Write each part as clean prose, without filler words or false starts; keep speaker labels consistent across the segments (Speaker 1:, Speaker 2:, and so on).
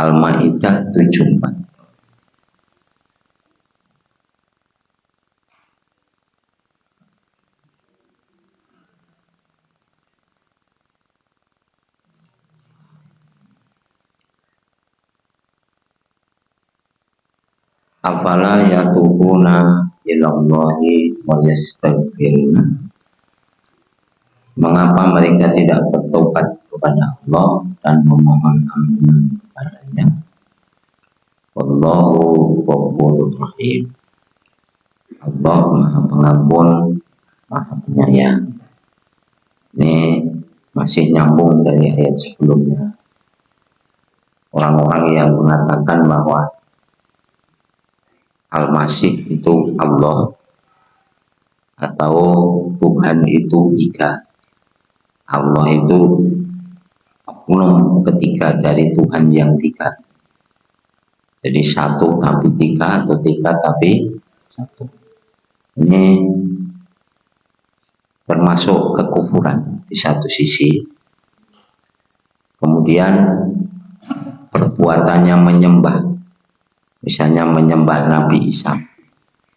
Speaker 1: Al-Maidah 74. Afala yatubuna ilallahi wa yastaghfiruna. Mengapa mereka tidak bertobat kepada Allah dan memohon ampunan kepadanya? Wallahu ghafurur rahim. Allah Maha Pengampun, Maha Penyayang. Ini masih nyambung dari ayat sebelumnya. Orang-orang yang mengatakan bahwa Al-Masih itu Allah atau Tuhan itu tiga. Allah itu oknum ketiga dari Tuhan yang tiga. Jadi satu tapi tiga atau tiga tapi satu. Ini termasuk kekufuran di satu sisi. Kemudian perbuatannya menyembah, misalnya menyembah Nabi Isa,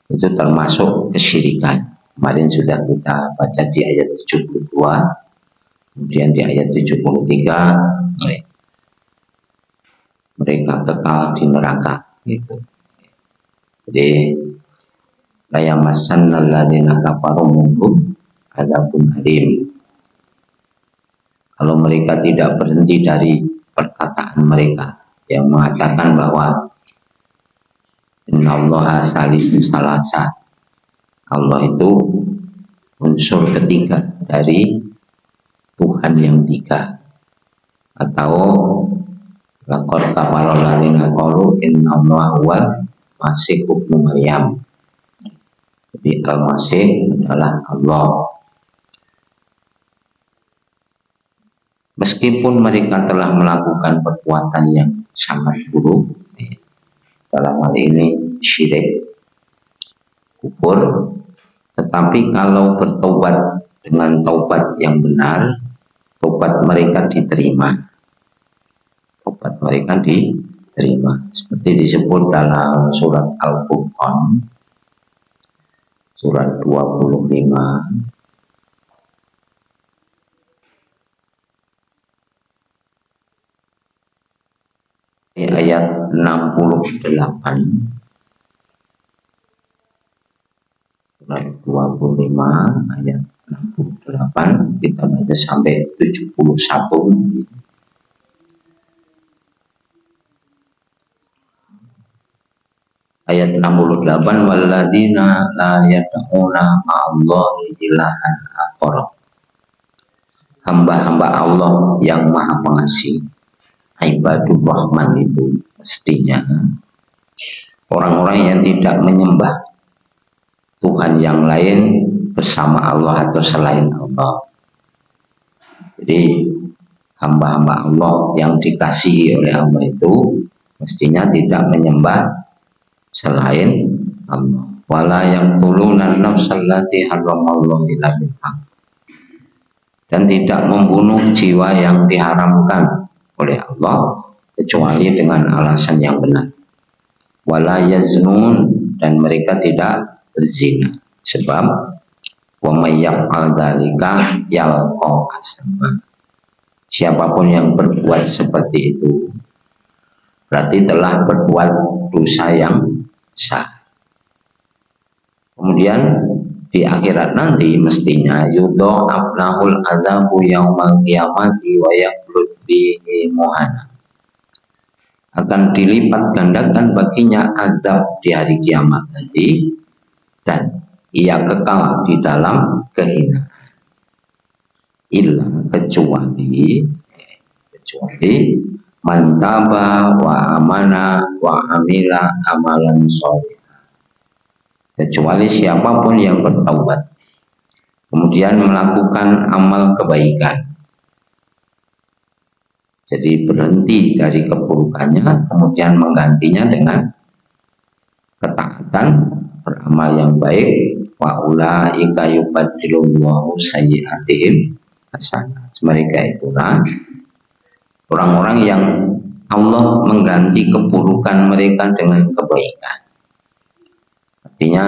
Speaker 1: itu termasuk kesyirikan. Kemarin sudah kita baca di ayat 72, kemudian di ayat 73 mereka kekal di neraka gitu. Jadi la yamassanna alladziina kafaru minhum adzabun alim. Kalau mereka tidak berhenti dari perkataan mereka yang mengatakan bahwa innallaha salisu salasa, Allah itu unsur ketiga dari Tuhan yang tiga, atau laqad kafara alladziina qalu innallaha huwal masih ibnu Maryam. Jadi Al-Masih adalah Allah. Meskipun mereka telah melakukan perbuatan yang sangat buruk, dalam hal ini syirik, kufur, tetapi kalau bertobat dengan taubat yang benar, tobat mereka diterima. Tobat mereka diterima. Seperti disebut dalam surat Al-Furqan, surat 25. Ayat 68, surat 25 ayat 68, kita baca sampai 71. Ayat 68, walladzina la yad'una ma'allahi ilahan akhar. Hamba-hamba Allah yang Maha Pengasih, ibadur Rahman itu mestinya orang-orang yang tidak menyembah Tuhan yang lain bersama Allah atau selain Allah. Jadi hamba-hamba Allah yang dikasihi oleh Allah itu mestinya tidak menyembah selain Allah. Wala yaqtuluna an-nafsallati harramallahu illa bil haqq. Dan tidak membunuh jiwa yang diharamkan oleh Allah kecuali dengan alasan yang benar. Wala yaznun, dan mereka tidak berzina, sebab wa may yaf'al dzalika yalqa asama. Siapapun yang berbuat seperti itu berarti telah berbuat dosa yang besar. Kemudian di akhirat nanti mestinya yudha'af lahul adzabu yaumal qiyamati wa yaqlud fihi muhana. Akan dilipat gandakan baginya azab di hari kiamat nanti, dan ia kekal di dalam kehinaan. Illa, kecuali man taba wa amana wa amila amalan sholih. Kecuali siapapun yang bertaubat kemudian melakukan amal kebaikan. Jadi berhenti dari keburukannya, kemudian menggantinya dengan ketaatan, beramal yang baik. Wa ulaika yubaddilullahu sayyi'atihim hasanat. Mereka itulah orang-orang yang Allah mengganti keburukan mereka dengan kebaikan. Artinya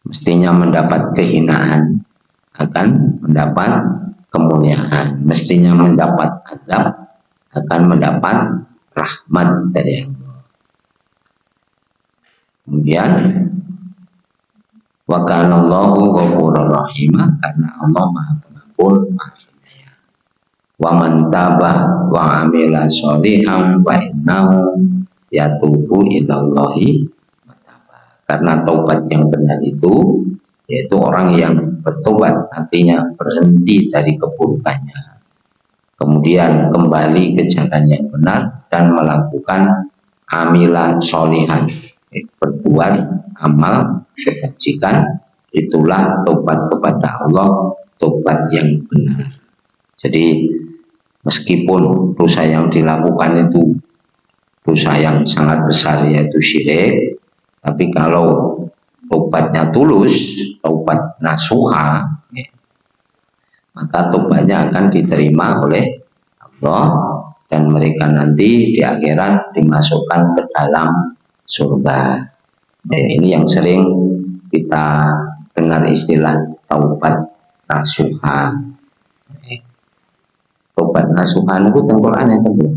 Speaker 1: mestinya mendapat kehinaan akan mendapat kemuliaan, mestinya mendapat azab akan mendapat rahmat dari Allah. Kemudian wa kana Allahu ghafurur rahim, karena Allah Maha Pengampun, Maha Penyayang. Wa man taba wa amila sholihan wa innahu yatubu ilallahi mataba. Karena taubat yang benar itu yaitu orang yang bertobat, artinya berhenti dari keburukannya, kemudian kembali ke jalan yang benar dan melakukan amila sholihan, berbuat amal kebajikan, itulah tobat kepada Allah, tobat yang benar. Jadi meskipun dosa yang dilakukan itu dosa yang sangat besar, yaitu syirik, tapi kalau tobatnya tulus, tobat nasuha, maka tobatnya akan diterima oleh Allah dan mereka nanti di akhirat dimasukkan ke dalam surga. Ini yang sering kita dengar istilah taubat nasuha. Tobat nasuha itu teng Quran yang kedua.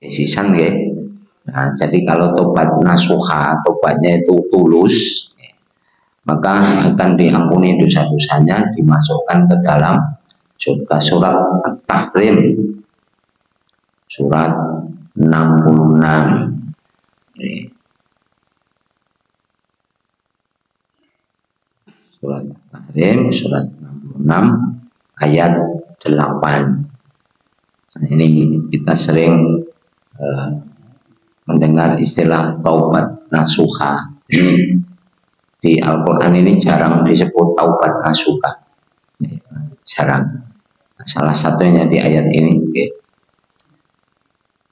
Speaker 1: Sisan nggih. Nah, jadi kalau tobat nasuha, tobatnya itu tulus, maka akan diampuni dosa-dosanya, dimasukkan ke dalam surga. Surat At-Tahrim, surat 66. Surat At-Tahrim, surat 66, ayat 8. Nah, ini kita sering mendengar istilah taubat nasuha. Ini di Al-Quran ini jarang disebut taubat nasuha, jarang. Salah satunya di ayat ini.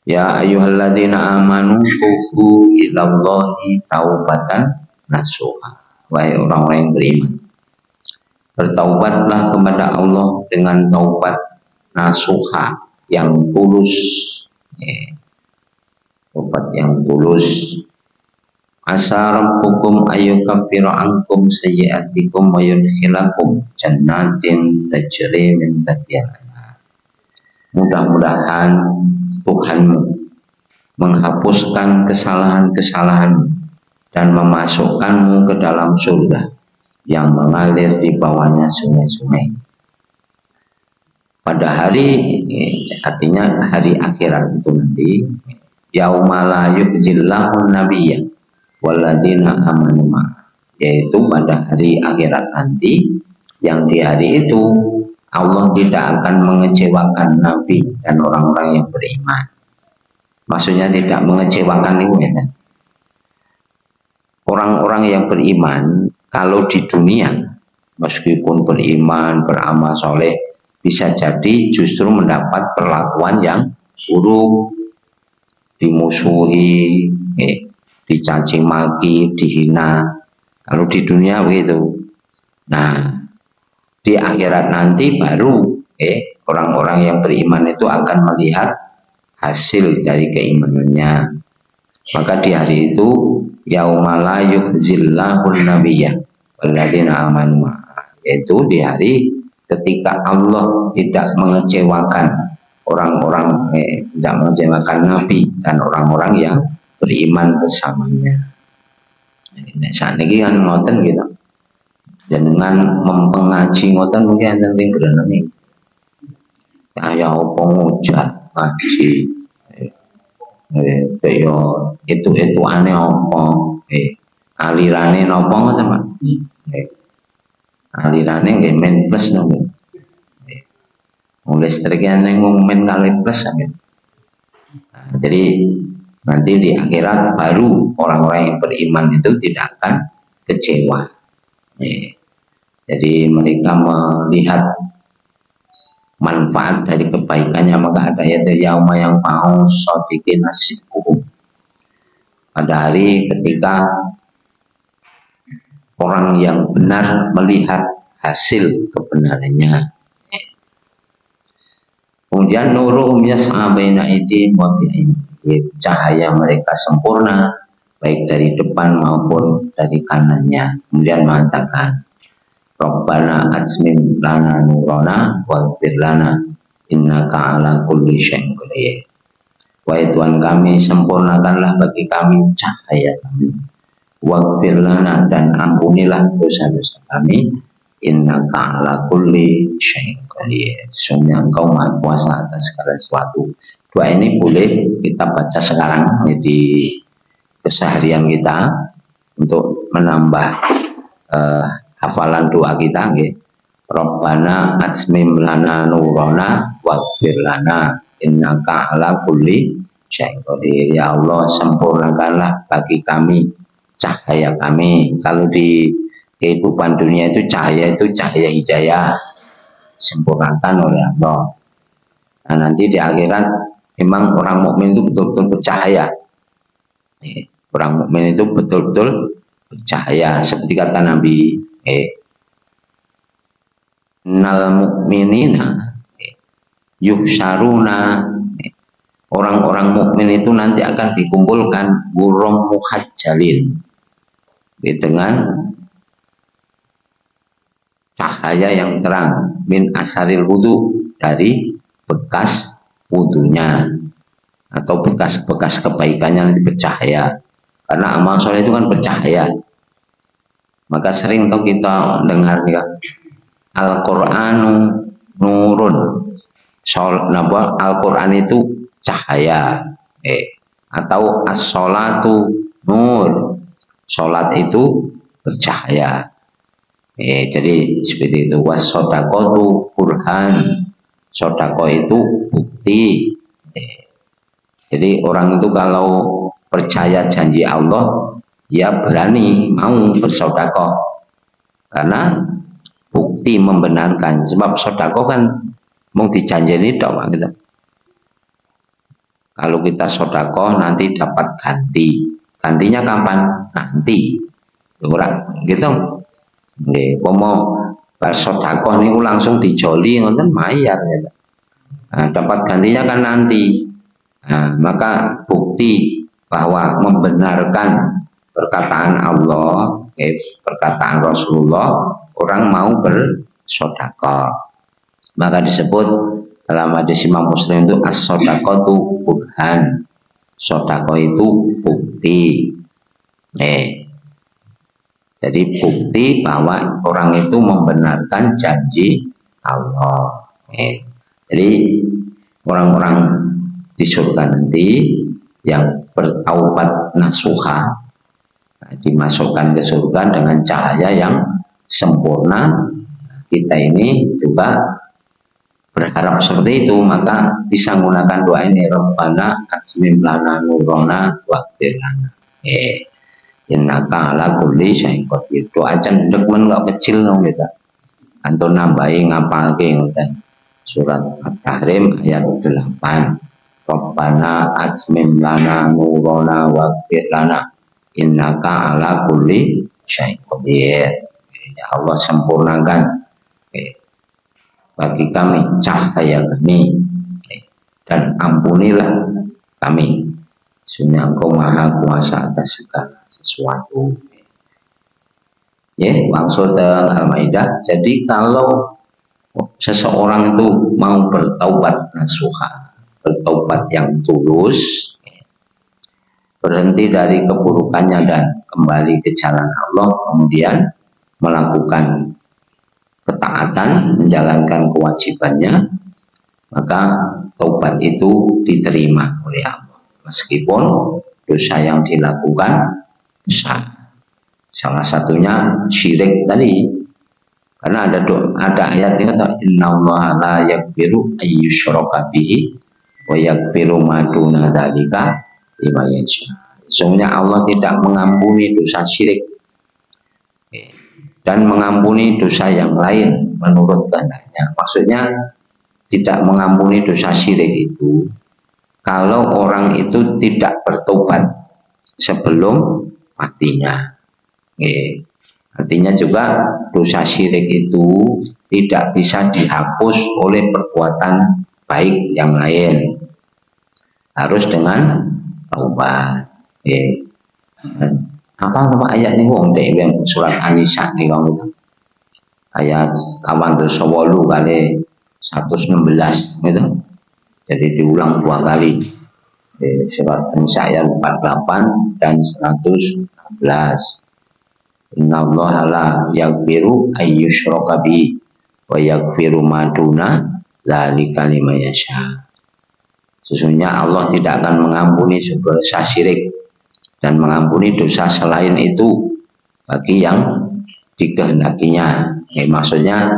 Speaker 1: Ya ayyuhalladzina amanu tubu ilallahi taubatan nasuha. Wahai orang-orang yang beriman, bertaubatlah kepada Allah dengan taubat nasuha yang tulus. Taubat yang tulus. Asa rabbukum ayyukaffira ankum sayyi'atikum wa yudkhilakum jannatin tajri min tahtiha al-anhar. Mudah-mudahan Tuhanmu menghapuskan kesalahan-kesalahanmu dan memasukkanmu ke dalam surga yang mengalir di bawahnya sungai-sungai. Pada hari, artinya hari akhirat itu nanti, yaumala yubzillahun nabiyya waladina amanu, yaitu pada hari akhirat nanti, yang di hari itu Allah tidak akan mengecewakan Nabi dan orang-orang yang beriman. Maksudnya tidak mengecewakan itu ya. Orang-orang yang beriman kalau di dunia meskipun beriman, beramal soleh, bisa jadi justru mendapat perlakuan yang buruk, dimusuhi, dicaci maki, dihina. Kalau di dunia begitu. Nah, di akhirat nanti baru orang-orang yang beriman itu akan melihat hasil dari keimanannya. Maka di hari itu yaumala yukhzillahun nabiyyah walladzina amanu, yaitu di hari ketika Allah tidak mengecewakan orang-orang, tidak mengecewakan Nabi dan orang-orang yang beriman bersamanya. Nah, saat ini kan ngoten gitu. Dan dengan mempengaji ngoten mungkin enten ing greneng. Kaya apa ngujak ngaji. Kaya itu aneh apa? Alirane napa ngoten, Pak? Alirane nggih men plus napa? Listrik yang men kali plus amin. Nah, jadi nanti di akhirat baru orang-orang yang beriman itu tidak akan kecewa. Jadi mereka melihat manfaat dari kebaikannya, maka ada yaitu yauma yang mau sodikin nasibku. Pada hari ketika orang yang benar melihat hasil kebenarannya. Kemudian nuruhum yas'a baina aydihim wa bi'aymihim, cahaya mereka sempurna baik dari depan maupun dari kanannya. Kemudian mengatakan, Rabbana atsmim lana nurana waghfir lana innaka ala kulli syai'in qadir. Wahai Tuhan kami, sempurnakanlah bagi kami cahaya kami. Waghfir lana, dan ampunilah dosa-dosa kami. Innaka ala kulli syai'in qadir. Sesungguhnya Engkau Maha Kuasa atas segala sesuatu. Doa ini boleh kita baca sekarang di keseharian kita untuk menambah hafalan doa kita nggih. Rabbana atsmim lana nurana waghfir lana innaka ala kulli syai'in qadir. Ya Allah, sempurnakanlah bagi kami cahaya kami. Kalau di kehidupan dunia itu cahaya hidayah, sempurnakan oleh Allah. Nah, nanti di akhirat memang orang mukmin itu betul-betul bercahaya. Orang mukmin itu betul-betul bercahaya, seperti kata Nabi, nal mukminina yuhsyaruna, orang-orang mukmin itu nanti akan dikumpulkan burung muhajjalin dengan cahaya yang terang, min asaril wudu, dari bekas wudunya atau bekas-bekas kebaikannya nanti bercahaya. Karena amal soleh itu kan bercahaya. Maka sering tuh kita dengar ya, Al-Qur'anu nurun. Al-Qur'an itu cahaya. Atau as-sholatu nur. Sholat itu bercahaya. Jadi seperti itu. Was-sodaqatu burhan. Sodaqah itu bukti. Jadi orang itu kalau percaya janji Allah, ya berani mau bersedekah karena bukti membenarkan. Sebab sedekah kan mau dijanjeni tok gitu. Kalau kita sedekah nanti dapat ganti. Gantinya kapan? Nanti. Ora gitu. Nggih, pomo bar sedekah niku langsung dijoli ngoten mayar ya. Nah, dapat gantinya kan nanti. Nah, maka bukti bahwa membenarkan perkataan Allah, perkataan Rasulullah, orang mau bersedekah. Maka disebut dalam hadis Imam Muslim itu as-shadaqatu burhan. Sedekah itu bukti. Jadi bukti bahwa orang itu membenarkan janji Allah. Jadi orang-orang di surga nanti yang bertaubat nasuha dimasukkan ke surga dengan cahaya yang sempurna. Kita ini juga berharap seperti itu, maka bisa menggunakan doa ini, Rabbana atsmim lana nurana waghfir lana innaka ala kulli syai'in qadir. Doa cendek men kok kecil dong kita. Anton nambahi ngapalke ngoten. Surat At-Tahrim ayat 8. Rabbana atsmim lana nurana waghfir lana innaka ala kulli syai'in qadir. Ya Allah, sempurnakan bagi kami cahaya kami dan ampunilah kami. Sesungguhnya Engkau Maha Kuasa atas segala sesuatu. Ya, maksud Al-Maidah. Jadi kalau seseorang itu mau bertaubat nasuha, bertaubat yang tulus, berhenti dari keburukannya dan kembali ke jalan Allah, kemudian melakukan ketaatan, menjalankan kewajibannya, maka taubat itu diterima oleh Allah, meskipun dosa yang dilakukan besar. Salah satunya syirik tadi, karena ada ayat yang kata innallaha la yaghfiru ayyushraka bihi wa yaghfiru ma duna dzalika liman yasha. Sesungguhnya Allah tidak mengampuni dosa syirik dan mengampuni dosa yang lain menurut kehendaknya. Maksudnya tidak mengampuni dosa syirik itu kalau orang itu tidak bertobat sebelum matinya. Artinya juga dosa syirik itu tidak bisa dihapus oleh perbuatan baik yang lain, harus dengan taubat. Apa nama ayat ini wong dek yang surat An-Nisa nih wong ayat 88 kali 116 gitu. Jadi diulang 2 kali. Surat An-Nisa ayat 48 dan 116. Innallaha la yaghfiru ayyushraka bihi wa yaghfiru ma duna dzalika liman yasha. Sesungguhnya Allah tidak akan mengampuni dosa syirik dan mengampuni dosa selain itu bagi yang dikehendakinya. Maksudnya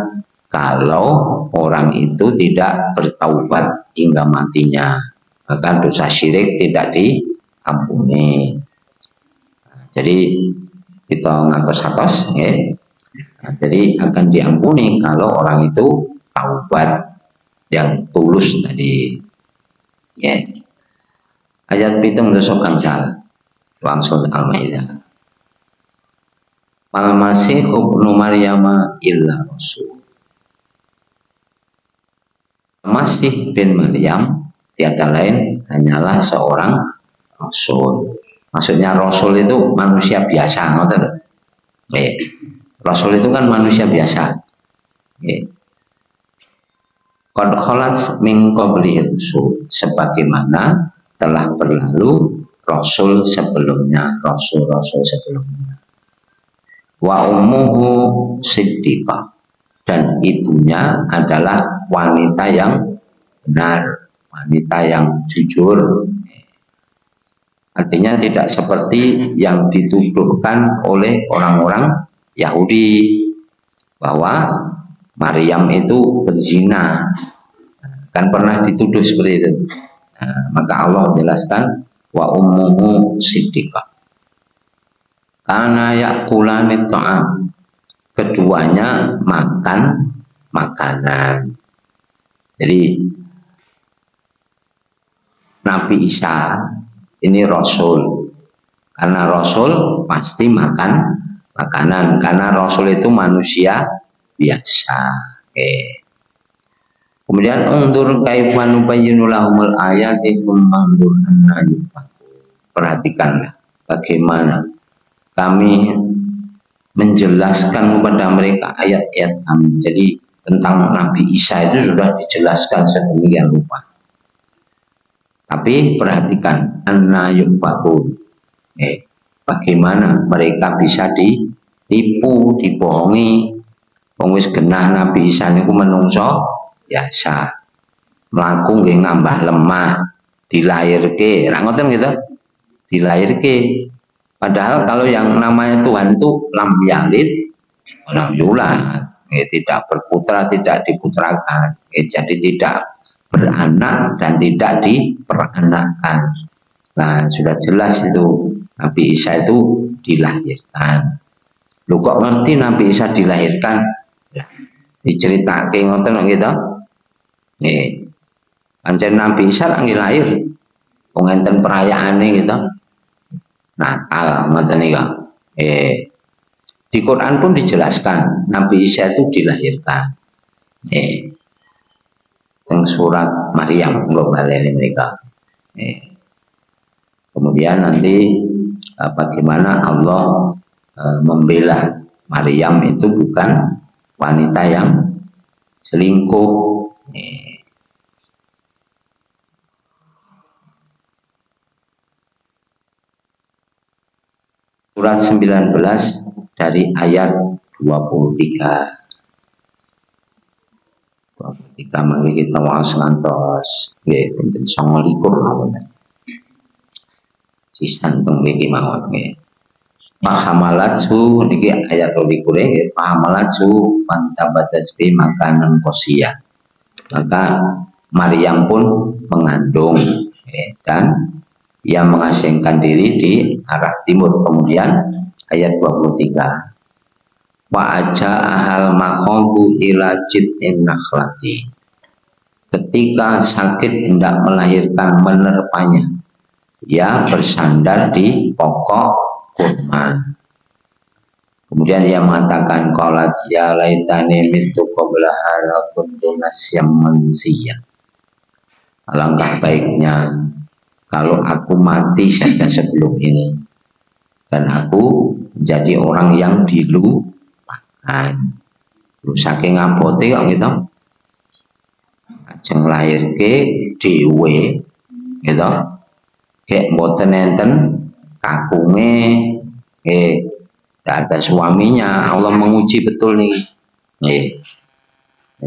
Speaker 1: kalau orang itu tidak bertaubat hingga matinya, maka dosa syirik tidak diampuni. Jadi kita ngakos-ngakos, ya. Nah, jadi akan diampuni kalau orang itu taubat yang tulus tadi. Ya. Ayat 7 gangsal langsung Al-Maidah. Mal Masih ibnu Maryam illa rasul. Masih bin Maryam tiada lain hanyalah seorang rasul. Maksudnya rasul itu manusia biasa, ngoten. Rasul itu kan manusia biasa. Qad khalat min qablihi rusul, sebagaimana telah berlalu rasul sebelumnya, rasul-rasul sebelumnya. Wa ummuhu siddiqah, dan ibunya adalah wanita yang benar, wanita yang jujur. Artinya tidak seperti yang dituduhkan oleh orang-orang Yahudi bahwa Maryam itu berzina. Kan pernah dituduh seperti itu. Nah, maka Allah menjelaskan wa ummuhu siddiqah. Karena yakulani ta'am, keduanya makan makanan. Jadi Nabi Isa ini rasul, karena rasul pasti makan makanan, karena rasul itu manusia biasa. Kemudian undur kaifa nubayyinu lahumul ayati tsumma undur anna yufakun. Perhatikanlah bagaimana kami menjelaskan kepada mereka ayat-ayat kami. Jadi tentang Nabi Isa itu sudah dijelaskan sedemikian rupa. Tapi perhatikan anna yufakun. Bagaimana mereka bisa ditipu, dibohongi. Wong wis genah Nabi Isa niku menungso biasa. Mlaku nggih ngambah lemah, dilahirke. Ra ngoten gitu. Dilahirke. Padahal kalau yang namanya Tuhan itu lam yalid, lam yulad. Tidak berputra, tidak diputrakan. Jadi tidak beranak dan tidak diperanakan. Nah, sudah jelas itu Nabi Isa itu dilahirkan. Lu kok ngerti Nabi Isa dilahirkan? Diceritake ngoten gitu. Nih. Pancen Nabi Isa lagi lahir. Wong enten perayaane gitu. Natal ngoten niku. Di Quran pun dijelaskan Nabi Isa itu dilahirkan. Yang surat Maryam global ini mereka. Kemudian nanti bagaimana Allah membela Maryam itu bukan wanita yang selingkuh. Surat 19 dari ayat 23. Ketika mari kita waos ngantos nggih pinten 29 mawon. Sisan teng mriki mawon nggih. Pahamalatsu niki ayat 22 nggih, pahamalatsu pantabatas bi makanan kosia. Maka Maryam pun mengandung dan ia mengasingkan diri di arah timur. Kemudian ayat 23. Wa aja ahal makobu ila jid'in nakhlati. Ketika sakit hendak melahirkan menerpanya, ia bersandar di pokok kurma. Kemudian ia mengatakan qalat ya laitani mitu qabla hadza kuntu nasyam mansiya. alangkah baiknya kalau aku mati saja sebelum ini dan aku jadi orang yang dilupakan. Saking abote kok gitu. Ajeng lahirke dhewe gitu. Kayak mboten enten kakunge tidak ada suaminya. Allah menguji betul nih.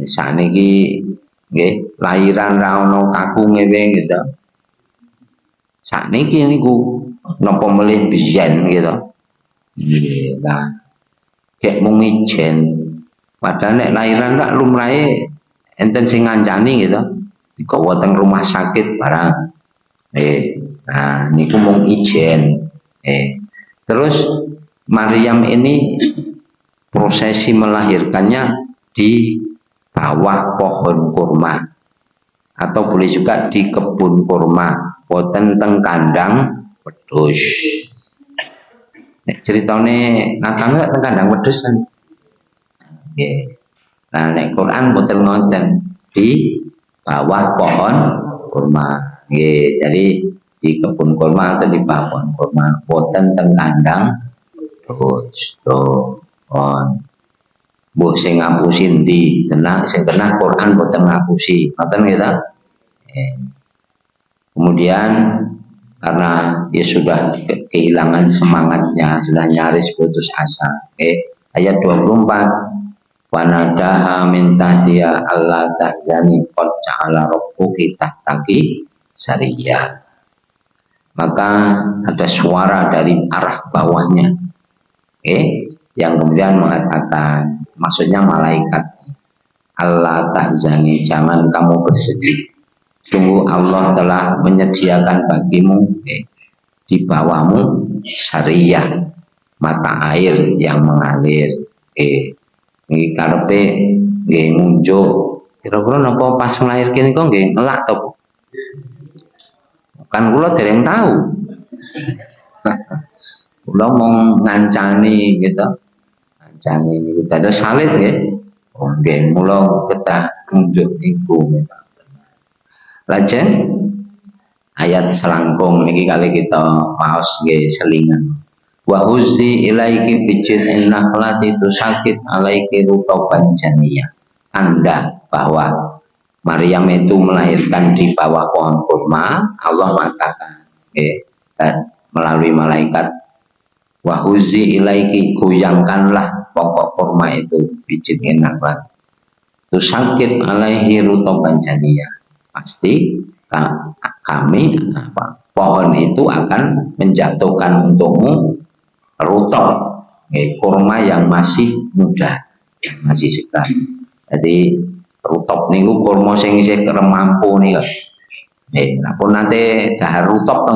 Speaker 1: Sakniki nggih lahiran ra ono kakunge gitu. Sakniki niku napa melih biyen gitu. Nggih, nah kayak mung ijen. Padahal nek lahiran rak lumrahe enten sing ngancani gitu. Digawa teng rumah sakit barang. Nah niku mung ijen. Terus Maryam ini prosesi melahirkannya di bawah pohon kurma atau boleh juga di kebun kurma, boten teng kandang wedhus. Nek ceritane ngakang teng kandang wedhus kan. Nggih. Nah nek Quran boten ngoten di bawah pohon kurma. Nggih, jadi di kebun kurma atau di bawah pohon kurma, boten teng kandang wedhus. Mbuh sing ngapusi ndi, sing kena Quran boten ngapusi, ngoten nggih ta? Kemudian karena dia sudah kehilangan semangatnya, sudah nyaris putus asa. Ayat 24, wanadaha min tahtiha alla tahzani qad ja'ala rabbuki tahtaki sariyah. Maka ada suara dari arah bawahnya. Yang kemudian mengatakan, maksudnya malaikat, Allah tahzani, jangan kamu bersedih, sungguh Allah telah menyediakan bagimu di bawahmu sariyah, mata air yang mengalir. Ini karepe nggih ngunjuk, kira-kira napa pas nglahirke niku nggih ngelak to? Kan kula dereng tahu. Kula mau ngancani gitu. Ngancani niku dados salib nggih. Nggih, mula kedah nunjuk niku. Lajeng ayat selangkung niki kali kita maos nggih selingan. Wa huzi ilaiki bijin nakhlati tusakit alaiki rutoban janiyah. Tanda bahwa Maryam itu melahirkan di bawah pohon kurma. Allah mengatakan melalui malaikat, wa huzi ilaiki, goyangkanlah pokok kurma itu, bijin nakhlati tusakit alaihi rutoban janiyah. Pasti kami pohon itu akan menjatuhkan untukmu rutop, kurma yang masih muda, yang masih segar. Jadi rutop niku kurma sing isih remampu nika. Napun nanti dahar rutop to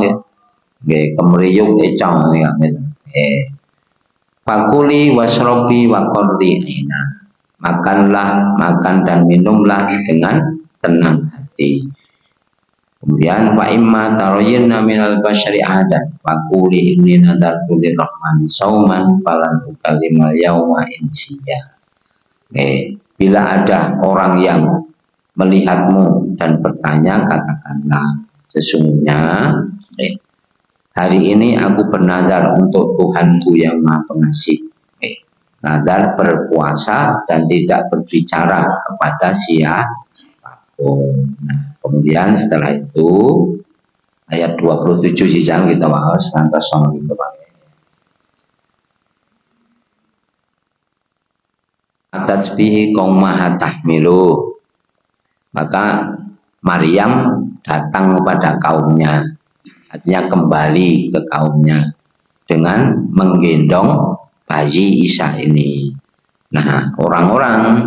Speaker 1: nggih kemriyuk econg nika. Fakuli wasrobi wa qurri aina. Makanlah, makan dan minumlah dengan tenang hati. Kemudian fa imma tarayna minal basyari ahadan faquli inni nadartu lirrahmani sauman falan ukallimal yauma insiya. Bila ada orang yang melihatmu dan bertanya, katakanlah sesungguhnya hari ini aku bernazar untuk Tuhanku yang Maha Pengasih. Nazar berpuasa dan tidak berbicara kepada siapapun. Nah, kemudian setelah itu ayat 27 sijang kita bahas ngantos sama itu Pak. Atasbihi kaum maha tahmilu. Maka Maryam datang kepada kaumnya, artinya kembali ke kaumnya dengan menggendong bayi Isa ini. Nah, orang-orang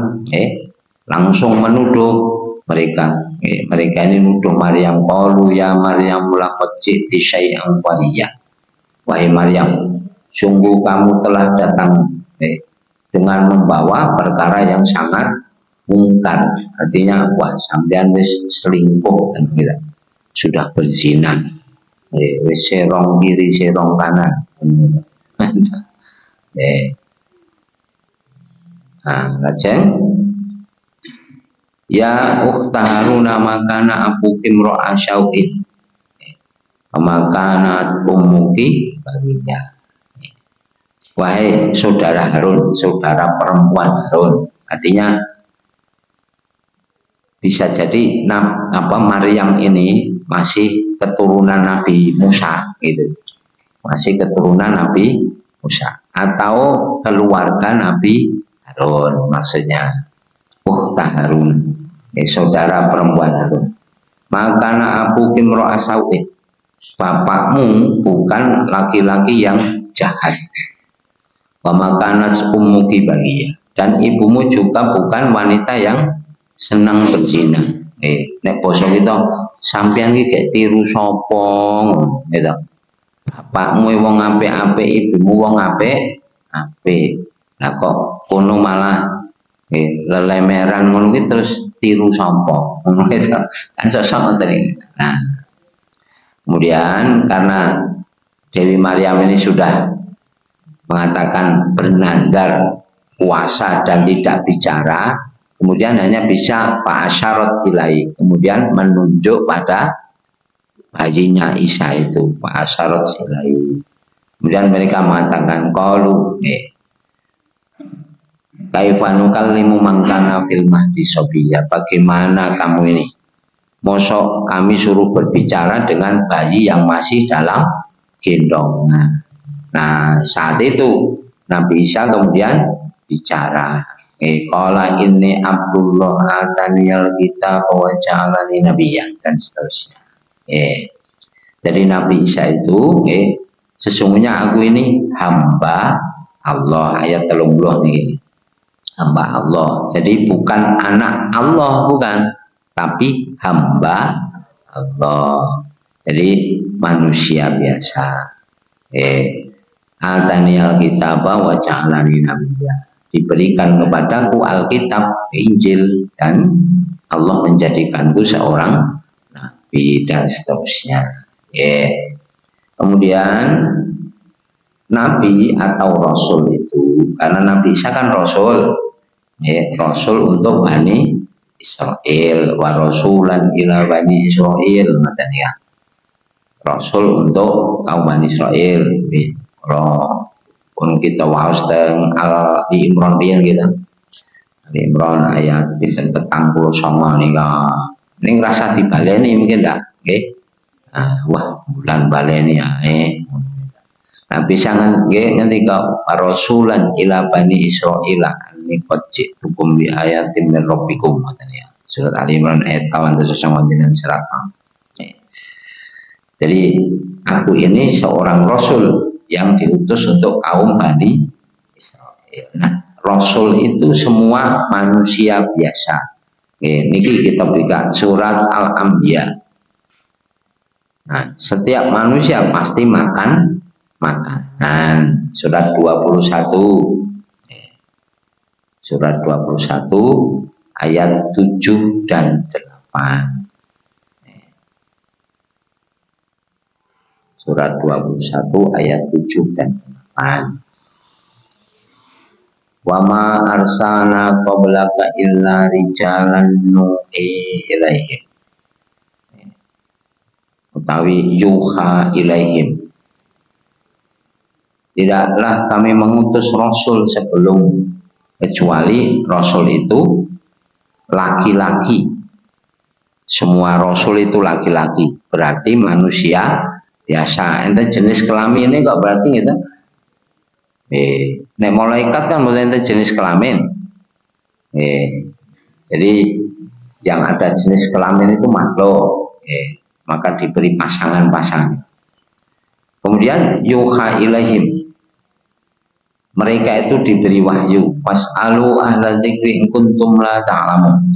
Speaker 1: langsung menuduh mereka. Mereka ini nuduh Maryam, qalu ya Maryam laqad ji'ti syai'an qariyah. Wahai Maryam, sungguh kamu telah datang dengan membawa perkara yang sangat mungkar. Artinya wah sampean wis selingkuh kan gitu. Sudah berzina. Wis serong kiri serong kanan. Nah, lajeng Ya ukhta Haruna makana abuki mro'a syau'in makana ummuki baginya. Wahai saudara Harun, saudara perempuan Harun. Artinya bisa jadi Maryam ini masih keturunan Nabi Musa gitu. Masih keturunan Nabi Musa atau keluarga Nabi Harun maksudnya. Harun, saudara perempuan Harun. Makana aku kimro'a sawit. Bapakmu bukan laki-laki yang jahat. Wa makanat ummuki bagiyah. Dan ibumu juga bukan wanita yang senang berzina. Nek basa kita sampeyan iki gek tiru sapa gitu. Bapakmu wong apik-apik, ibumu wong apik. Lah kok kono malah lelemeran ngono ki terus tiru sapa ngono gitu. Kan sosok ngoten iki. Nah, kemudian karena Dewi Maryam ini sudah mengatakan bernadar puasa dan tidak bicara, kemudian hanya bisa fa'asyarat ilai, kemudian menunjuk pada bayinya Isa itu, fa'asyarat ilai. Kemudian mereka mengatakan qalu kaifanukal limu mangkana fil mahdi sobiya, bagaimana kamu ini mosok kami suruh berbicara dengan bayi yang masih dalam gendongan. Nah saat itu Nabi Isa kemudian bicara, qala inni Abdullah ataniyal kitab wa ja'alani nabiyyan, dan seterusnya. Jadi Nabi Isa itu sesungguhnya aku ini hamba Allah, ayat 30 nih, hamba Allah. Jadi bukan anak Allah, bukan, tapi hamba Allah. Jadi manusia biasa. Atani alkitab wa ja'alani nabiyya. Diberikan kepadaku Alkitab, Injil, dan Allah menjadikanku seorang nabi, dan seterusnya. Kemudian nabi atau rasul itu, karena Nabi Isa kan rasul, rasul untuk Bani Israel, wa rasulan ila Bani Israel, ya. Rasul untuk kaum Bani Israel. Kalau pun kita waos teng di Imran riyen gitu. Di Imran ayat 39 nika. Ning rasa dibaleni mungkin ndak, nggih. Wah, bulan baleni ae. Nah, bisa nggih ngendika rasulan ila Bani Israil ini qad hukum bi ayatin min rabbikum, katanya. Surat Ali Imran ayat 109 serat. Jadi aku ini seorang rasul yang diutus untuk kaum Bani Israil. Nah, rasul itu semua manusia biasa. Niki kita buka surat Al-Anbiya. Nah, setiap manusia pasti makan makanan. Surat 21. Surat 21 ayat 7 dan 8. Surat 21 ayat 7 dan 8. Wa ma arsalna qablaka illa rijalan nuhi ilaihim. Utawi yuha ilaihim. Tidaklah kami mengutus rasul sebelum, kecuali rasul itu laki-laki. Semua rasul itu laki-laki, berarti manusia biasa. Ente jenis kelamin ini kok berarti gitu. Nek malaikat kan bukan ente jenis kelamin. Jadi yang ada jenis kelamin itu makhluk. Maka diberi pasangan-pasangan. Kemudian yuha ilaihim, mereka itu diberi wahyu. Was'alu ahla dzikri in kuntum la ta'lamun.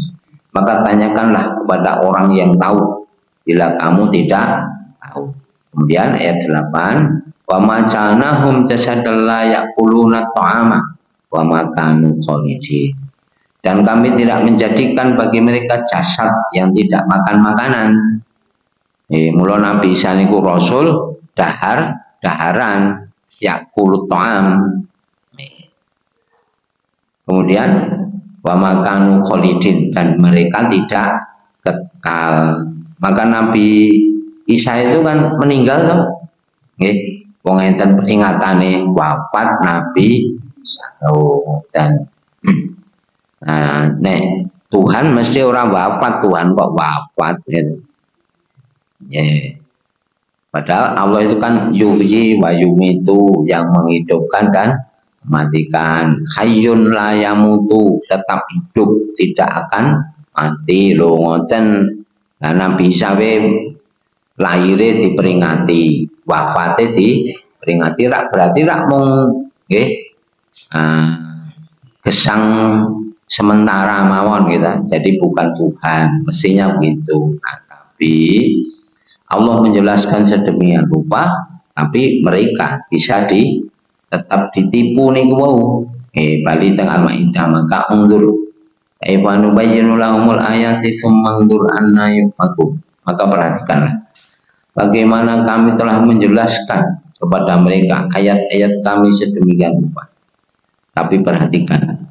Speaker 1: Maka tanyakanlah kepada orang yang tahu bila kamu tidak tahu. Kemudian ayat 8, wa ma ja'alnahum jasadan la ya'kuluna ta'ama wa ma kanu khalidin. Dan kami tidak menjadikan bagi mereka jasad yang tidak makan makanan. Mula Nabi Isa niku rasul daharan yakulut ta'am. Kemudian wa makanu khalidin, dan mereka tidak kekal. Maka Nabi Isa itu kan meninggal toh. Nggih, wong enten peringatane wafat Nabi Isa. Dan nek Tuhan mesti orang wafat, Tuhan kok wafat gitu. Padahal Allah itu kan yuhyi wa yumitu, yang menghidupkan dan mematikan. Hayyun la yamutu, tetap hidup, tidak akan mati. Lho ngoten. Nah, Nabi Isa lahirnya diperingati, wafatnya diperingati, berarti rak mung nggih gesang sementara mawon gitu. Jadi bukan Tuhan, mestinya begitu. Nah, tapi Allah menjelaskan sedemikian rupa, tapi mereka bisa tetap ditipu nih wow. Bali teng Al-Maidah, maka undur Ibanu bayyinu lahumul ayati summa undur anna yufakum. Maka perhatikanlah bagaimana kami telah menjelaskan kepada mereka ayat-ayat kami sedemikian rupa. Tapi perhatikan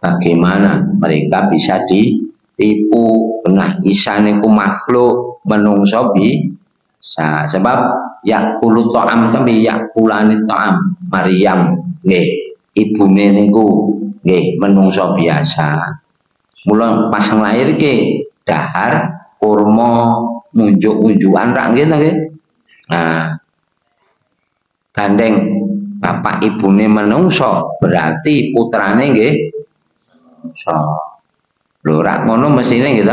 Speaker 1: bagaimana mereka bisa ditipu. Nah, Isa niku makhluk menungso bisa, sebab yakulu ta'am tapi yakulani ta'am. Maryam nggih ibune niku nggih menungso biasa. Mula pasang lahir ke dahar kurma unjuk-unjukan rak nggih. Nah, gandeng bapak ibune menungso berarti putrane nggih menungso. Lho rak ngono mesine gitu.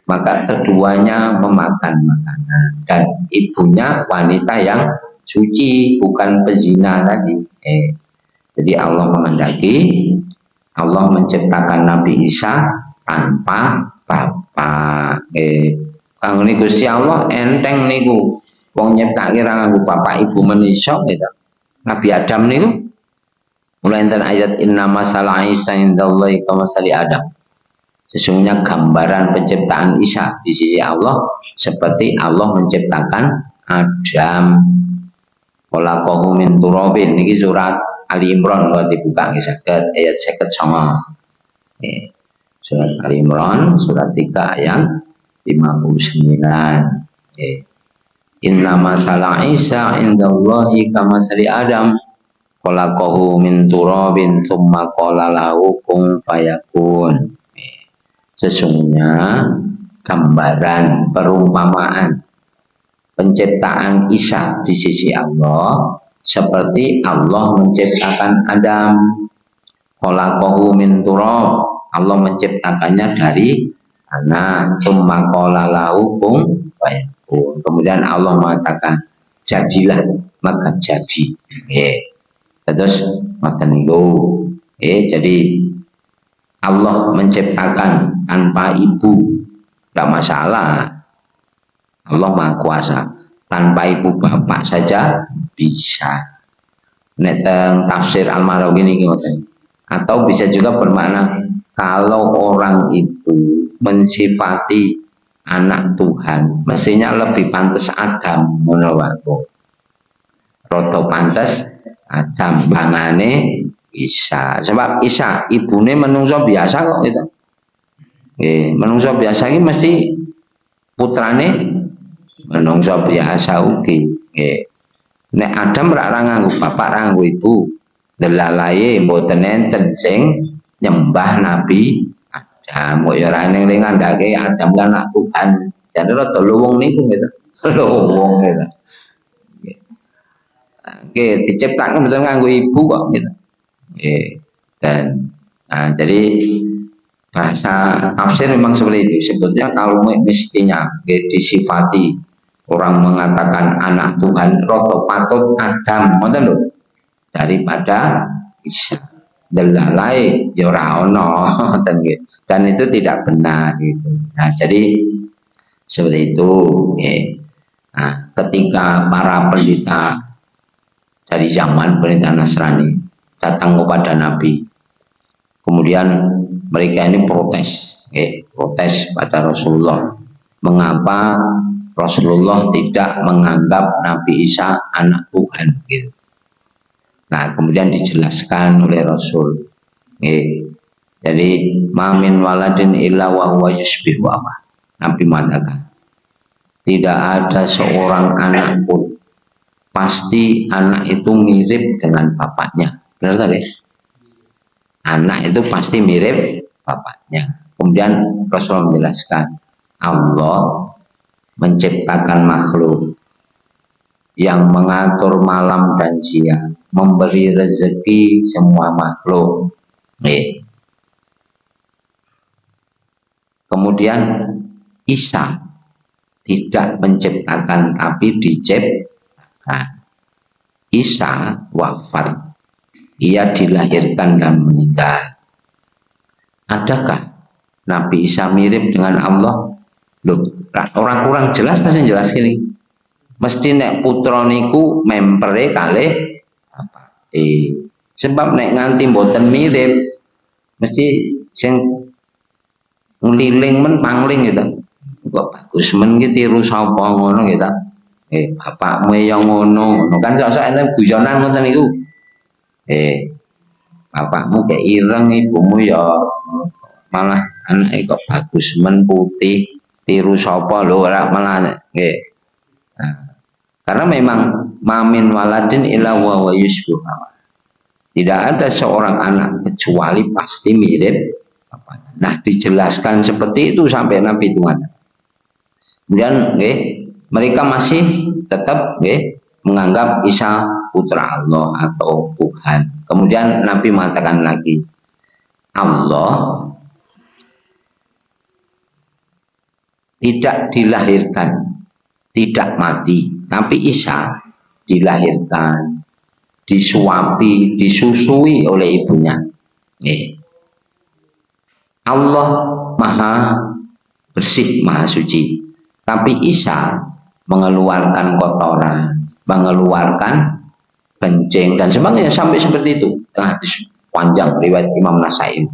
Speaker 1: Maka keduanya memakan makanan, dan ibunya wanita yang suci, bukan pezina tadi. Jadi Allah menghendaki, Allah menciptakan Nabi Isa tanpa bapak. Kang niku Gusti Allah enteng niku. Wong nyiptake ra nganggo bapak ibu menisa gitu. Nabi Adam niku mulai enten ayat inna masalah Isa indallahi kama sali Adam. Sesungguhnya gambaran penciptaan Isa di sisi Allah seperti Allah menciptakan Adam. Khalaqahu min turabin, niki surat Ali Imran kalau dibuka nggih saged ayat 59. Surat Ali Imran surat 3 ayat 59. Inna masalah Isa indallahi kama sali Adam. Khalaqahu min turabin tsumma qala lahu kun fayakun. Sesungguhnya gambaran perumpamaan penciptaan Isa di sisi Allah seperti Allah menciptakan Adam. Khalaqahu min turab, Allah menciptakannya dari tanah. Tsumma qala lahu kun fayakun. Kemudian Allah mengatakan jadilah, maka jadi. Terus makan niku. Jadi Allah menciptakan tanpa ibu, tidak masalah. Allah Maha Kuasa. Tanpa ibu bapak saja bisa. Nek tafsir Al-Marawi ini ngoten. Atau bisa juga bermakna kalau orang itu mensifati anak Tuhan, mestinya lebih pantas Adam menawaku. Roto pantas Adam bangane Isa. Sebab Isa ibune menungso biasa kok gitu. Menungso biasa ini mesti putrane menungso biasa ugi. Nek Adam rak nganggo bapak ra nganggo ibu. Delalae mboten enten sing nyembah Nabi Adam. Kok ya ora ning ngandhake Adam lan anak Tuhan. Jane rada luwung niku gitu. Luwung gitu. Diciptakan betul nganggo ibu kok gitu. Dan jadi bahasa tafsir memang seperti itu. Sebetulnya kalau mestinya disifati orang mengatakan anak Tuhan roto patut Adam daripada Isa. Delalai ya ora ono dan itu tidak benar gitu. Nah, jadi seperti itu. Nah, ketika para pendeta dari zaman pendeta Nasrani datang kepada Nabi, kemudian mereka ini protes pada Rasulullah. Mengapa Rasulullah tidak menganggap Nabi Isa anak Tuhan? Gitu. Nah, kemudian dijelaskan oleh Rasul. Jadi mamin waladin illa wa huwa yusbihu apa? Nabi mengatakan tidak ada seorang anak pun pasti anak itu mirip dengan bapaknya. Benar tadi? Anak itu pasti mirip bapaknya. Kemudian Rasulullah menjelaskan Allah menciptakan makhluk yang mengatur malam dan siang, memberi rezeki semua makhluk. Kemudian Isa tidak menciptakan tapi diciptakan. Isa wafat, ia dilahirkan dan meninggal. Adakah Nabi Isa mirip dengan Allah? Loh, orang kurang jelas tak jelas ini. Mesti nek putra niku mempere kalih apa? Sebab nek nganti mboten mirip mesti sing ngliling men pangling gitu. Kok bagus men iki tiru sapa ngono gitu. Bapakmu ya ngono, kan sok-sok enten guyonan ngoten niku. Bapakmu kayak ireng, ibumu ya malah anake kok bagus men putih, tiru sapa lho ora malah nggih. Nah, karena memang mamin waladin illa wa yusbihu. Tidak ada seorang anak kecuali pasti mirip bapaknya. Nah, dijelaskan seperti itu sampai Nabi Tuhan. Kemudian mereka masih tetap menganggap Isa putra Allah atau Tuhan. Kemudian Nabi mengatakan lagi, Allah tidak dilahirkan, tidak mati, tapi Isa dilahirkan, disuapi, disusui oleh ibunya. Allah maha bersih, maha suci, tapi Isa mengeluarkan kotoran, mengeluarkan kencing dan sebagainya sampai seperti itu. Hadis panjang riwayat Imam Nasai.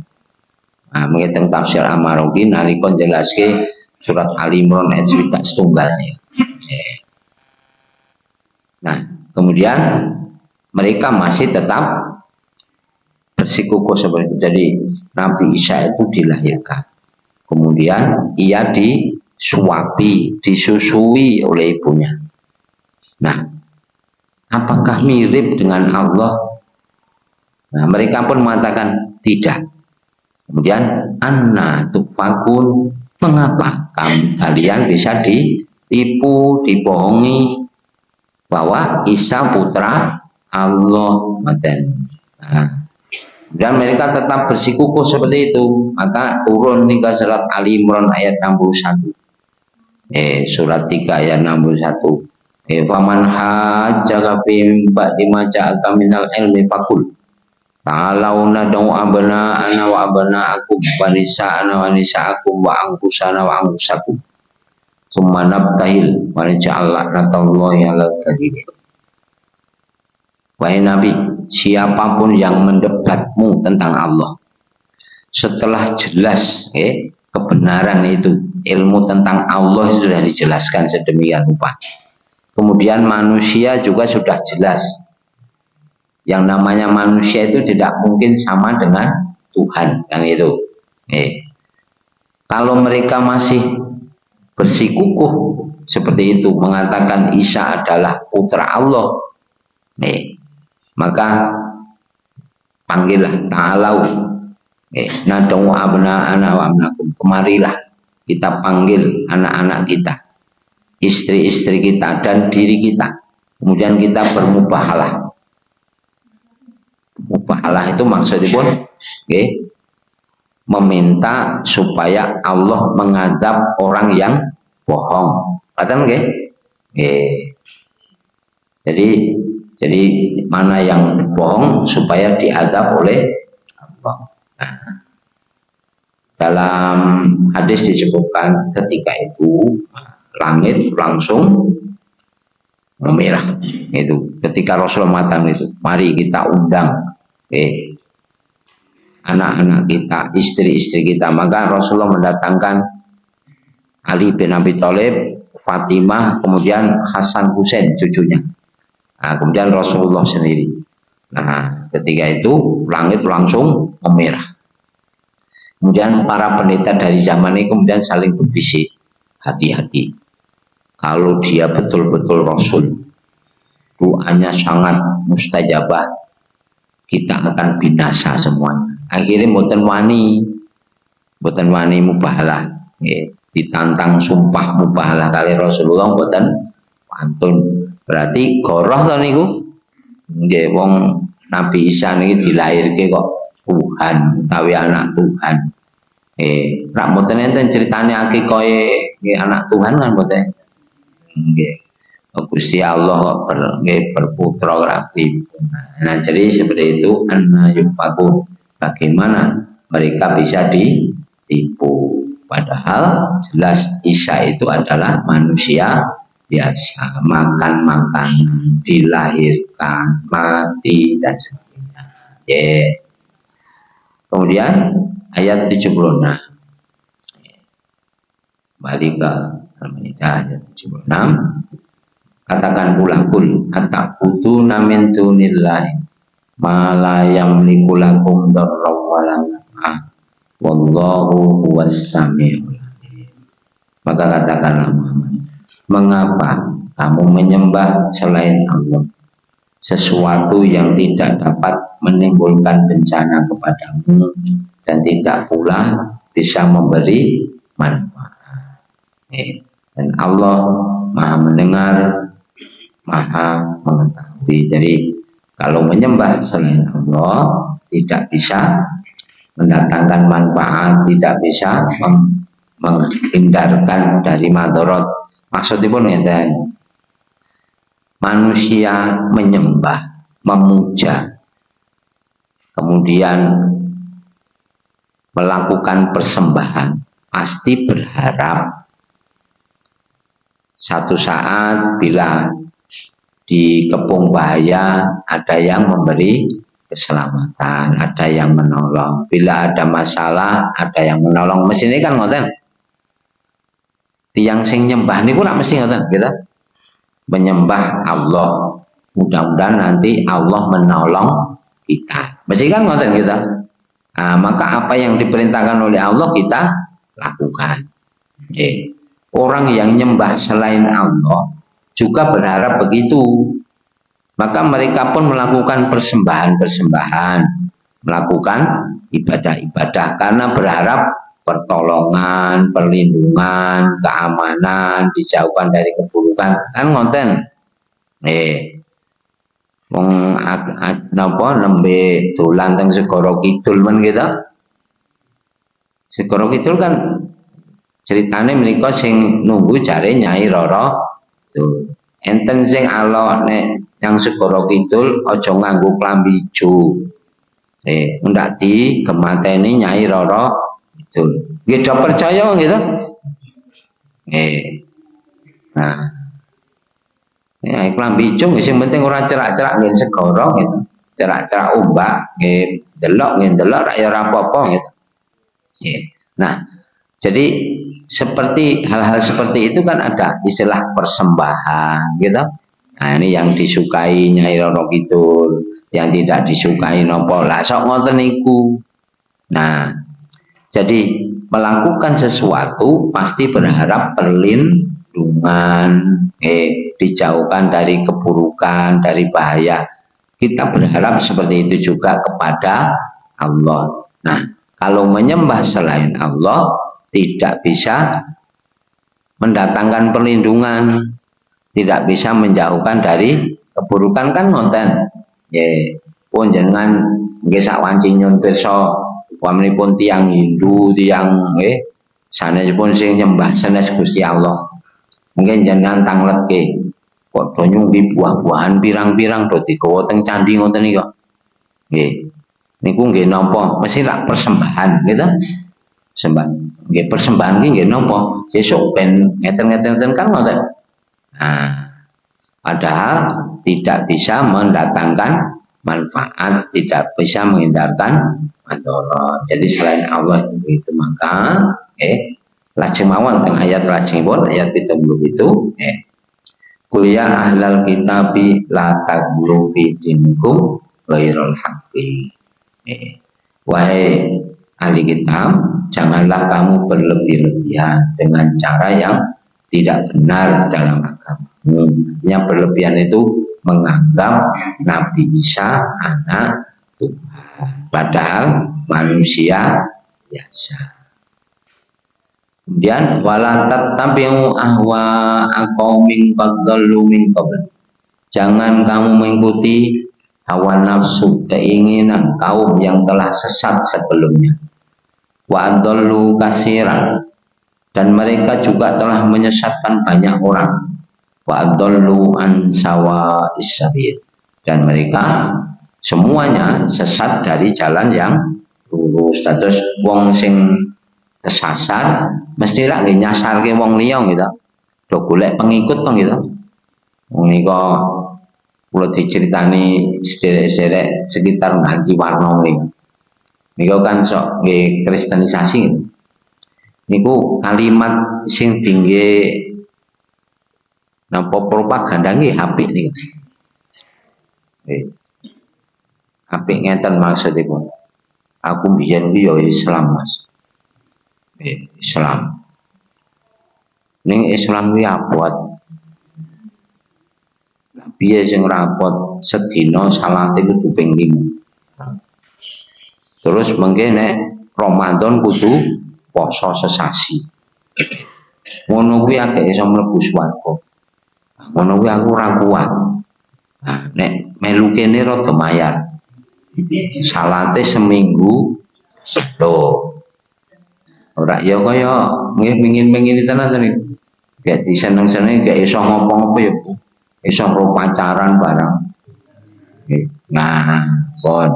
Speaker 1: Nah, mengenai tafsir Amarogi nalikon jelaske surat Ali Imran ayat 1 setunggalnya. Nah, kemudian mereka masih tetap bersikukuh seperti itu. Jadi Nabi Isa itu dilahirkan, kemudian ia disuapi, disusui oleh ibunya. Nah, apakah mirip dengan Allah? Nah, mereka pun mengatakan tidak. Kemudian anna tufakun, mengapa kalian bisa ditipu, dibohongi bahwa Isa putra Allah? Nah, dan mereka tetap bersikukuh seperti itu. Maka turun nih surat Ali Imran ayat 61. Surat 3 ayat 61. Faman hajjaka fi ba'di ma ja'aka minal ilmi faqul ta'alau nad'u abna'ana wa abna'akum wa nisa'ana wa nisa'akum wa anfusana wa anfusakum tsumma nabtahil wa naj'al la'natallahi 'alal kadhibin. Wahai Nabi, siapapun yang mendebatmu tentang Allah setelah jelas kebenaran itu, ilmu tentang Allah sudah dijelaskan sedemikian rupa, kemudian manusia juga sudah jelas. Yang namanya manusia itu tidak mungkin sama dengan Tuhan, kan itu. Kalau mereka masih bersikukuh seperti itu, mengatakan Isa adalah putra Allah, maka panggillah ta'alau nad'u abna'ana wa abna'akum, kemarilah kita panggil anak-anak kita, istri-istri kita dan diri kita, kemudian kita bermubahalah. Mubahalah itu maksudnya pun meminta supaya Allah mengadab orang yang bohong. Paham nggih? Jadi mana yang bohong supaya diadab oleh Allah. Nah, dalam hadis disebutkan ketika itu langit langsung memerah. Itu ketika Rasulullah mengatakan itu, mari kita undang anak-anak kita, istri-istri kita. Maka Rasulullah mendatangkan Ali bin Abi Thalib, Fatimah, kemudian Hasan Husain cucunya. Nah, kemudian Rasulullah sendiri. Nah, ketika itu langit langsung memerah. Kemudian para pendeta dari zaman ini kemudian saling berbisik, hati-hati. Kalau dia betul-betul Rasul, doanya sangat mustajabah, kita akan binasa semuanya. Akhirnya mboten wani mubahalah. Ditantang sumpah mubahalah kali Rasulullah mboten pantun. Berarti goroh to niku. Nggih wong Nabi Isa niki dilahirke kok Tuhan, utawi anak Tuhan. Rak mboten enten critane akikoe anak Tuhan kan mboten. Nggih. Gusti Allah kok berputra rapi. Nah, jadi seperti itu anna yufakun. Bagaimana mereka bisa ditipu? Padahal jelas Isa itu adalah manusia biasa, makan makanan, dilahirkan, mati dan sebagainya. Kemudian ayat 76. Balik ke Al-Maidah ayat 76. Katakan pula kul atakutuna min dunillahi ma la yamliku lakum darran wala naf'an wallahu huwas samiul alim. Maka katakanlah Muhammad, mengapa kamu menyembah selain Allah sesuatu yang tidak dapat menimbulkan bencana kepadamu dan tidak pula bisa memberi manfaat. Dan Allah Maha mendengar, Maha mengetahui. Jadi kalau menyembah selain Allah tidak bisa mendatangkan manfaat, tidak bisa menghindarkan dari madorot. Maksudnya pun ngeten, manusia menyembah, memuja, kemudian melakukan persembahan, pasti berharap satu saat bila dikepung bahaya ada yang memberi keselamatan, ada yang menolong. Bila ada masalah ada yang menolong. Mesti ini kan ngoten. Tiang sing nyembah niku nak mesti ngoten kita. Menyembah Allah. Mudah-mudahan nanti Allah menolong kita. Mesti kan ngoten kita. Nah, maka apa yang diperintahkan oleh Allah kita lakukan. Orang yang nyembah selain Allah juga berharap begitu. Maka mereka pun melakukan persembahan-persembahan, melakukan ibadah-ibadah karena berharap pertolongan, perlindungan, keamanan, dijauhkan dari keburukan. Kan ngonten. Wong napa nembe dolan teng Segara Kidul men kita. Segara Kidul kan ceritane menika sing nunggu jare Nyai Roro tuh. Enten sing alok nek yang Segara Kidul aja nganggo klambi ijo. Ndak di kemateni Nyai Roro itu. Nggih do percaya gitu. Nah. Ya klambi ijo sing penting ora cerak-cerak nggih segara gitu. Cerak-cerak ombak nggih delok rak ya ora apa-apa gitu. Nah, jadi seperti hal-hal seperti itu kan ada istilah persembahan gitu. Nah ini yang disukai Nyai Roro Kidul, yang tidak disukai nopo lah sok ngoten niku. Nah, jadi melakukan sesuatu pasti berharap perlindungan, dijauhkan dari keburukan, dari bahaya. Kita berharap seperti itu juga kepada Allah. Nah, kalau menyembah selain Allah tidak bisa mendatangkan perlindungan, tidak bisa menjauhkan dari keburukan kan ngonten. Pun jangan nggih sak wanci nyun pirsa waminipun tiang Hindu, tiang sanèsipun sing nyembah sanes Gusti Allah. Mungkin jenengan tangletke kok do nyunggi buah-buahan pirang-pirang do digawa teng candi ngoten niku. Nggih. Niku nggih napa? Mesti rak persembahan gitu. Sembahan. Nggih persembahan iki nggih napa? Sesuk ben ngeten-ngeten kan ngoten. Nah, padahal tidak bisa mendatangkan manfaat, tidak bisa menghindarkan madharat. Jadi selain Allah itu maka lajeng mawon teng ayat lajengipun ayat 70 itu qul ya ahlal kitabi la taghlu fi dinikum ghairul haqqi. Wahai ahli kitab, janganlah kamu berlebih-lebihan dengan cara yang tidak benar dalam agama. Artinya berlebihan itu menganggap Nabi Isa anak Tuhan, padahal manusia biasa. Kemudian wala tattabi'u ahwa aqaumin qad dhallu min qabl. Jangan kamu mengikuti hawa nafsu, keinginan kaum yang telah sesat sebelumnya. Wa adallu katsiran, dan mereka juga telah menyesatkan banyak orang. Wa adallu an sawa'is sabil, dan mereka semuanya sesat dari jalan yang lurus. Terus wong sing kesasar mesti lak nyasarke wong liya gitu. Do golek pengikut to gitu. Menika kula diceritani sederek-sederek sekitar Nganti Warna mriki. Niku kan sok nggih kristenisasi. Niku kalimat sing tinggi napa propaganda nggih apik niku. Apik ngeten maksudipun. Aku biyen ku ya Islam, Mas. Islam. Ning Islam kuwi abot. Piye sing rapot sedina salate kudu ping 5. Terus mengke nek Ramadan kudu poso sesasi. Ngono kuwi akeh iso mlebu swarga. Ngono kuwi aku ora kuat. Nah, nek melu kene rada mayar. Salate seminggu sedo. Ora ya kaya nggih pengin-pengin tenan niku. Gak diseneng-seneng gak iso ngopo-ngopo ya, Bu. Iso ro pacaran barang. Nah, pon.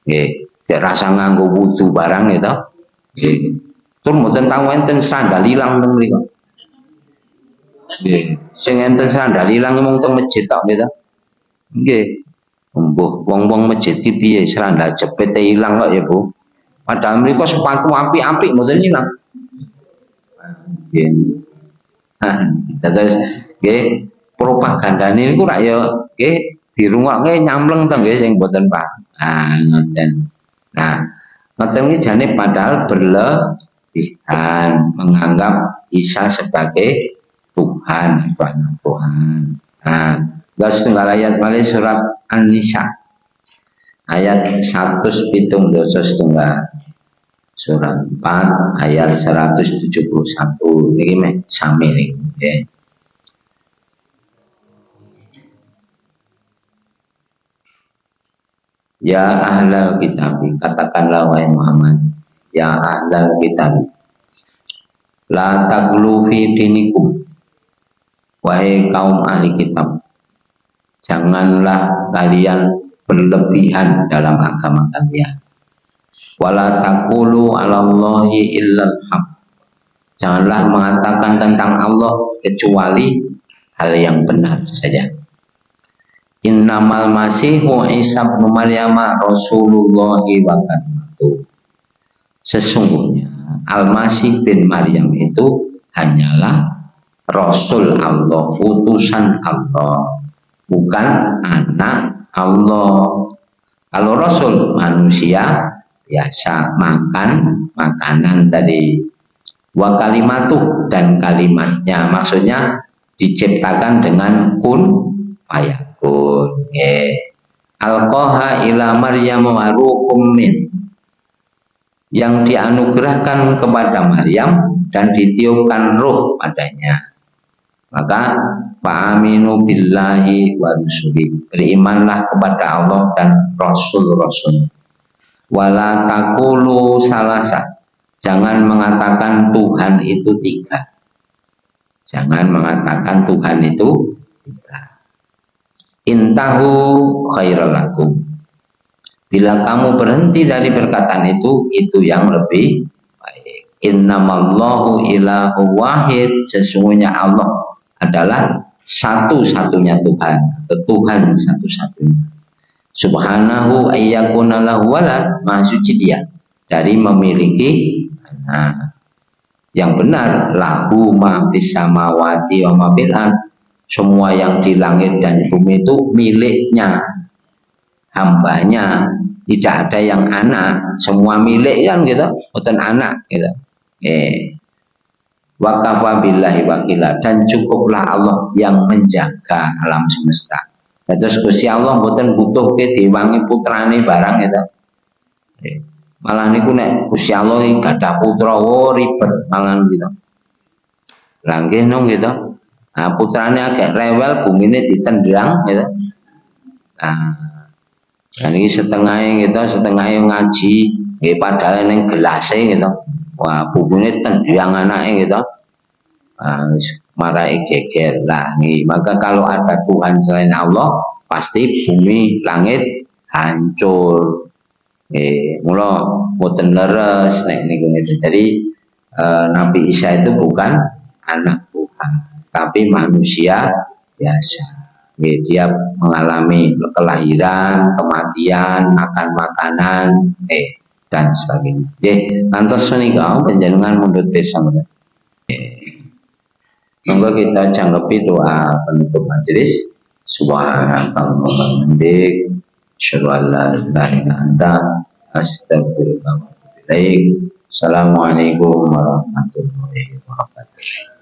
Speaker 1: Nggih, gak rasa nganggo wudu barang gitu. Nggih. Tur mboten tau enten sandal ilang teng mriku. Nggih, sing enten sandal ilang mung teng masjid tok gitu. Nggih. Mbuh wong-wong masjid ki piye sandal jepite ilang kok ya, Bu. Padahal mriku sepatu apik-apik mboten ilang. Nggih. Nah, terus nggih propaganda niku rak ya nggih dirungokke nyamleng to nggih sing mboten paham. Ah ngoten. Nah, ngoten iki jane padahal berlebihan menganggap Isa sebagai Tuhan, Tuhan. Nah, setunggal ayat malih surat An-Nisa. Ayat 170 setunggal. Surat 4 ayat 171 niki mek sami niki nggih. Ya ahlal kitab, katakanlah wahai Muhammad, ya ahlal kitab, la taglu fi dinikum, wahai kaum ahli kitab, janganlah kalian berlebihan dalam agama kalian. Wala taqulu 'alallahi illal haq, janganlah mengatakan tentang Allah kecuali hal yang benar saja. Innamal masihu Isa bin Maryam Rasulullah wa kalimatuh. Sesungguhnya Al-Masih bin Maryam itu hanyalah Rasul Allah, utusan Allah, bukan anak Allah. Kalau Rasul manusia biasa makan makanan tadi. Wa kalimatuh, dan kalimatnya maksudnya diciptakan dengan kun fayakun. Alqaha ila Maryam wa ruhum min, yang dianugerahkan kepada Maryam dan ditiupkan ruh padanya. Maka fa'aminu billahi wa rusuli, berimanlah kepada Allah dan rasul-rasul. Wala taqulu salasa, jangan mengatakan Tuhan itu 3. Jangan mengatakan Tuhan itu 3. Intahu khairal lakum, bila kamu berhenti dari perkataan itu yang lebih baik. Innamallahu ilahu wahid, sesungguhnya Allah adalah satu-satunya Tuhan, atau Tuhan satu-satunya. Subhanahu ayyakuna lahu walad, maha suci dia dari memiliki anak. Yang benar, lahu ma fis samawati wa ma fil ardh, semua yang di langit dan bumi itu miliknya, hambanya. tidak ada yang anak, semua milik kan gitu, bukan anak gitu. Wa kafa billahi wakila, dan cukuplah Allah yang menjaga alam semesta. Terus Gusti Allah mboten butuh ke diwangi putrane barang gitu. Malah niku nek Gusti Allah iki gadah putra ribet malah gitu. Lah nggih nong gitu. Nah, putrane agak rewel bumine ditendang gitu. Nah, ini setengahnya gitu, setengahnya ngaji, padahal ini gelasnya gitu. Wah, bukunya tendang anaknya gitu. Marai geger lah nih. Maka kalau ada Tuhan selain Allah, pasti bumi langit hancur. Mula boten leres nek niku itu. Jadi Nabi Isa itu bukan anak Tuhan, tapi manusia biasa. Dia mengalami kelahiran, kematian, makan makanan, dan sebagainya. Lantas menikah penjenengan mundur desa. Semoga kita cangkepi doa penutup majelis. Subhanakallahumma wa bihamdik, asyhadu an la ilaha illa anta, astaghfiruka wa atubu ilaik. Assalamualaikum warahmatullahi wabarakatuh.